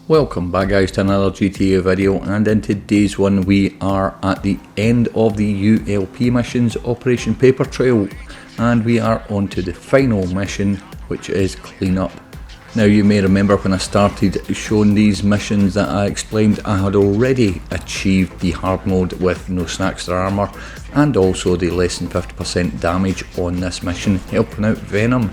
Welcome back guys to another GTA video, and in today's one we are at the end of the ULP missions, Operation Paper Trail, and we are on to the final mission, which is cleanup. Now you may remember when I started showing these missions that I explained I had already achieved the hard mode with no Snackster armour and also the less than 50% damage on this mission, helping out Venom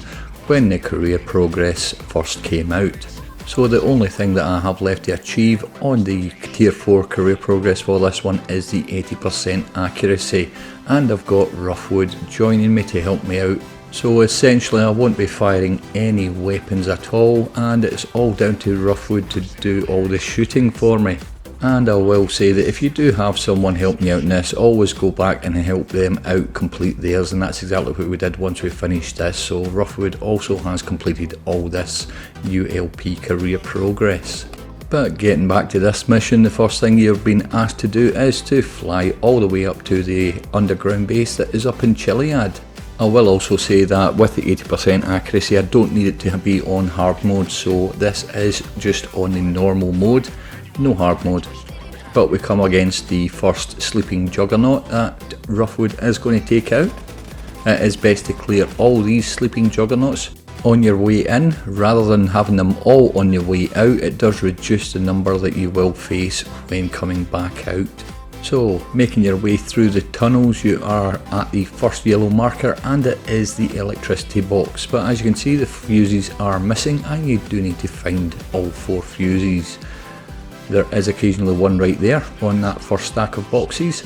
when the career progress first came out. So the only thing that I have left to achieve on the tier 4 career progress for this one is the 80% accuracy, and I've got Roughwood joining me to help me out. So essentially I won't be firing any weapons at all, and it's all down to Roughwood to do all the shooting for me. And I will say that if you do have someone help me out in this, always go back and help them out complete theirs, and that's exactly what we did once we finished this. So Roughwood also has completed all this ULP career progress. But getting back to this mission, the first thing you've been asked to do is to fly all the way up to the underground base that is up in Chiliad. I will also say that with the 80% accuracy I don't need it to be on hard mode, so this is just on the normal mode. No hard mode. But we come against the first sleeping juggernaut that Roughwood is going to take out. It is best to clear all these sleeping juggernauts on your way in rather than having them all on your way out. It does reduce the number that you will face when coming back out. So making your way through the tunnels, you are at the first yellow marker and it is the electricity box, but as you can see the fuses are missing and you do need to find all 4 fuses. There is occasionally one right there on that first stack of boxes.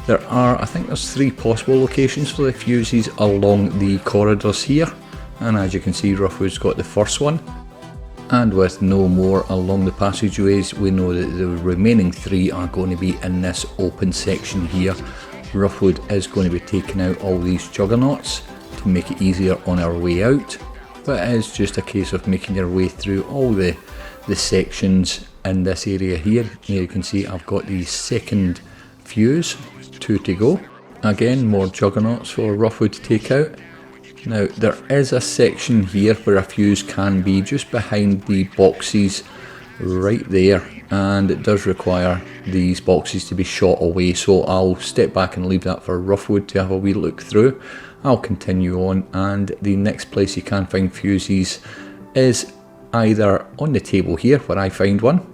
There are, I think there's 3 possible locations for the fuses along the corridors here, and as you can see Roughwood's got the first one. And with no more along the passageways, we know that the remaining 3 are going to be in this open section here. Roughwood is going to be taking out all these juggernauts to make it easier on our way out, but it is just a case of making your way through all the sections in this area here. You can see I've got the second fuse, 2 to go. Again, more juggernauts for Roughwood to take out. Now there is a section here where a fuse can be just behind the boxes right there, and it does require these boxes to be shot away, so I'll step back and leave that for Roughwood to have a wee look through. I'll continue on, and the next place you can find fuses is either on the table here where I find one,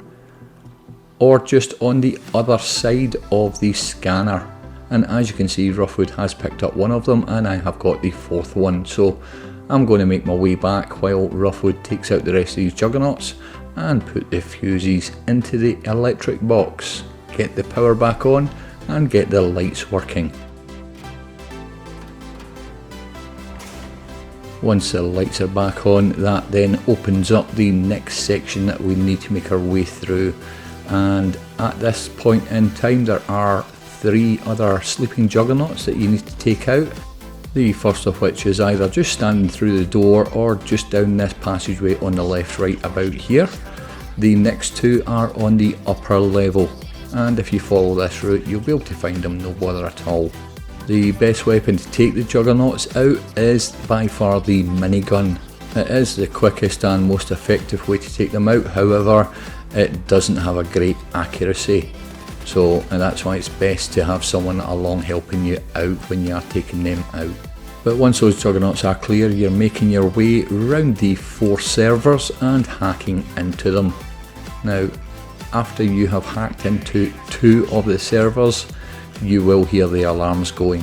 or just on the other side of the scanner. And as you can see Roughwood has picked up one of them and I have got the 4th one, so I'm going to make my way back while Roughwood takes out the rest of these juggernauts and put the fuses into the electric box, get the power back on and get the lights working. Once the lights are back on, that then opens up the next section that we need to make our way through, and at this point in time there are 3 other sleeping juggernauts that you need to take out. The first of which is either just standing through the door or just down this passageway on the left right about here. The next 2 are on the upper level, and if you follow this route you'll be able to find them, no bother at all. The best weapon to take the juggernauts out is by far the minigun. It is the quickest and most effective way to take them out, however it doesn't have a great accuracy. So that's why it's best to have someone along helping you out when you are taking them out. But once those juggernauts are clear, you're making your way around the 4 servers and hacking into them. Now after you have hacked into 2 of the servers, you will hear the alarms going.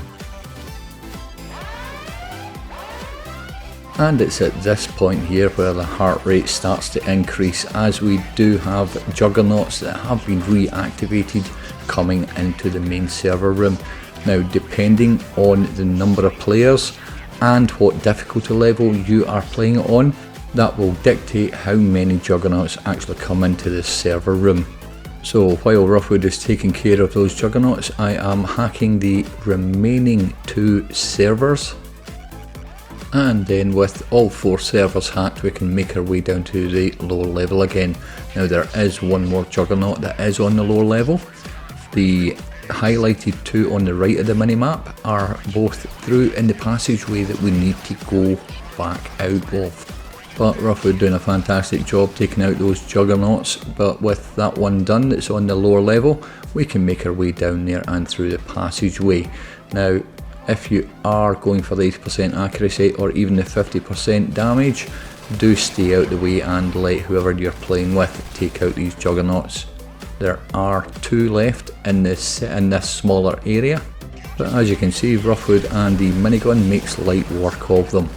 And it's at this point here where the heart rate starts to increase, as we do have juggernauts that have been reactivated coming into the main server room. Now depending on the number of players and what difficulty level you are playing it on, that will dictate how many juggernauts actually come into this server room. So while Roughwood is taking care of those juggernauts, I am hacking the remaining 2 servers. And then with all 4 servers hacked we can make our way down to the lower level again. Now there is one more juggernaut that is on the lower level. The highlighted 2 on the right of the minimap are both through in the passageway that we need to go back out of. But Roughwood doing a fantastic job taking out those juggernauts, but with that one done that's on the lower level, we can make our way down there and through the passageway. Now, if you are going for the 80% accuracy or even the 50% damage, do stay out the way and let whoever you're playing with take out these juggernauts. There are 2 left in this smaller area, but as you can see, Roughwood and the minigun makes light work of them.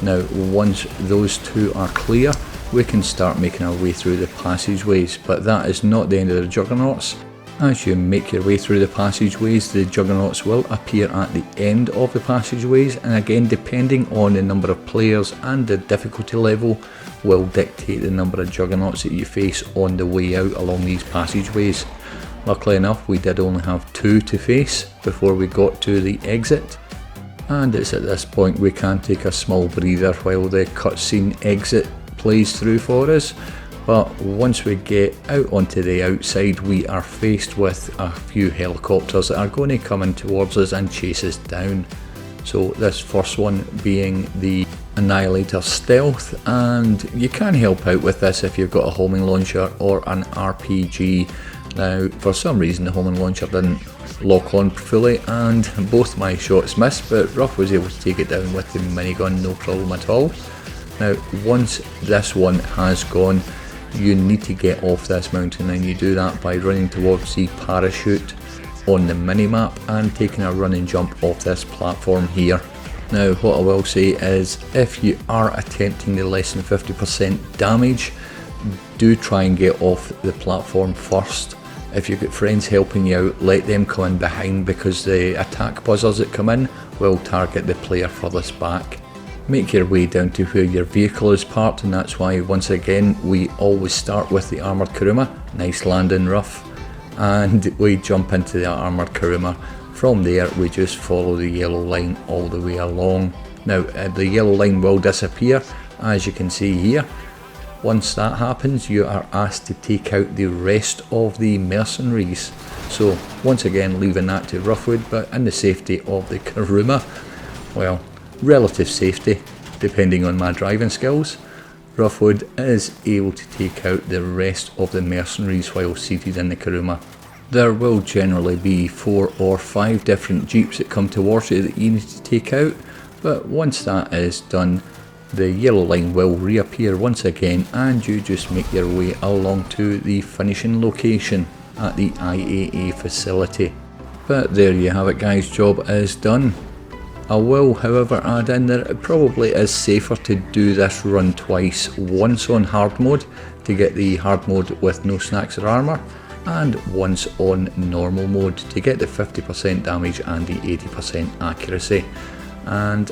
Now, once those 2 are clear, we can start making our way through the passageways, but that is not the end of the juggernauts. As you make your way through the passageways, the juggernauts will appear at the end of the passageways, and again, depending on the number of players and the difficulty level, will dictate the number of juggernauts that you face on the way out along these passageways. Luckily enough, we did only have 2 to face before we got to the exit, and it's at this point we can take a small breather while the cutscene exit plays through for us. But once we get out onto the outside, we are faced with a few helicopters that are going to come in towards us and chase us down. So this first one being the Annihilator Stealth, and you can help out with this if you've got a homing launcher or an RPG. Now, for some reason the homing launcher didn't lock on fully and both my shots missed, but Ruff was able to take it down with the minigun, no problem at all. Now, once this one has gone, you need to get off this mountain, and you do that by running towards the parachute on the minimap and taking a run and jump off this platform here. Now, what I will say is, if you are attempting the less than 50% damage, do try and get off the platform first. If you've got friends helping you out, let them come in behind, because the attack buzzers that come in will target the player furthest back. Make your way down to where your vehicle is parked, and that's why once again we always start with the armoured Kuruma. Nice landing, Rough, and we jump into the armoured Kuruma. From there we just follow the yellow line all the way along. Now the yellow line will disappear, as you can see here. Once that happens, you are asked to take out the rest of the mercenaries. So once again leaving that to Roughwood, but in the safety of the Kuruma, well, relative safety depending on my driving skills, Roughwood is able to take out the rest of the mercenaries while seated in the Kuruma. There will generally be 4 or 5 different jeeps that come towards you that you need to take out, but once that is done, the yellow line will reappear once again, and you just make your way along to the finishing location at the IAA facility. But there you have it guys, job is done. I will however add in that it probably is safer to do this run twice, once on hard mode to get the hard mode with no snacks or armour, and once on normal mode to get the 50% damage and the 80% accuracy. And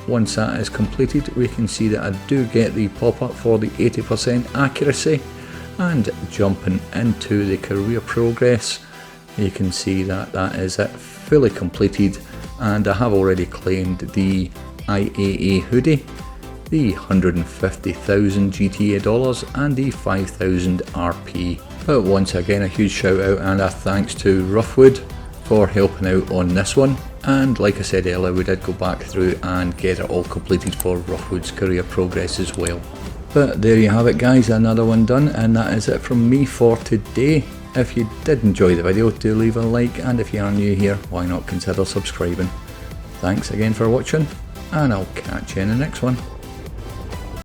once that is completed, we can see that I do get the pop-up for the 80% accuracy. And jumping into the career progress, you can see that that is it, fully completed, and I have already claimed the IAA hoodie, the 150,000 GTA dollars and the 5,000 RP. But once again, a huge shout out and a thanks to Roughwood for helping out on this one. And like I said earlier, we did go back through and get it all completed for Roughwood's career progress as well. But there you have it guys, another one done, and that is it from me for today. If you did enjoy the video, do leave a like, and if you are new here, why not consider subscribing. Thanks again for watching, and I'll catch you in the next one.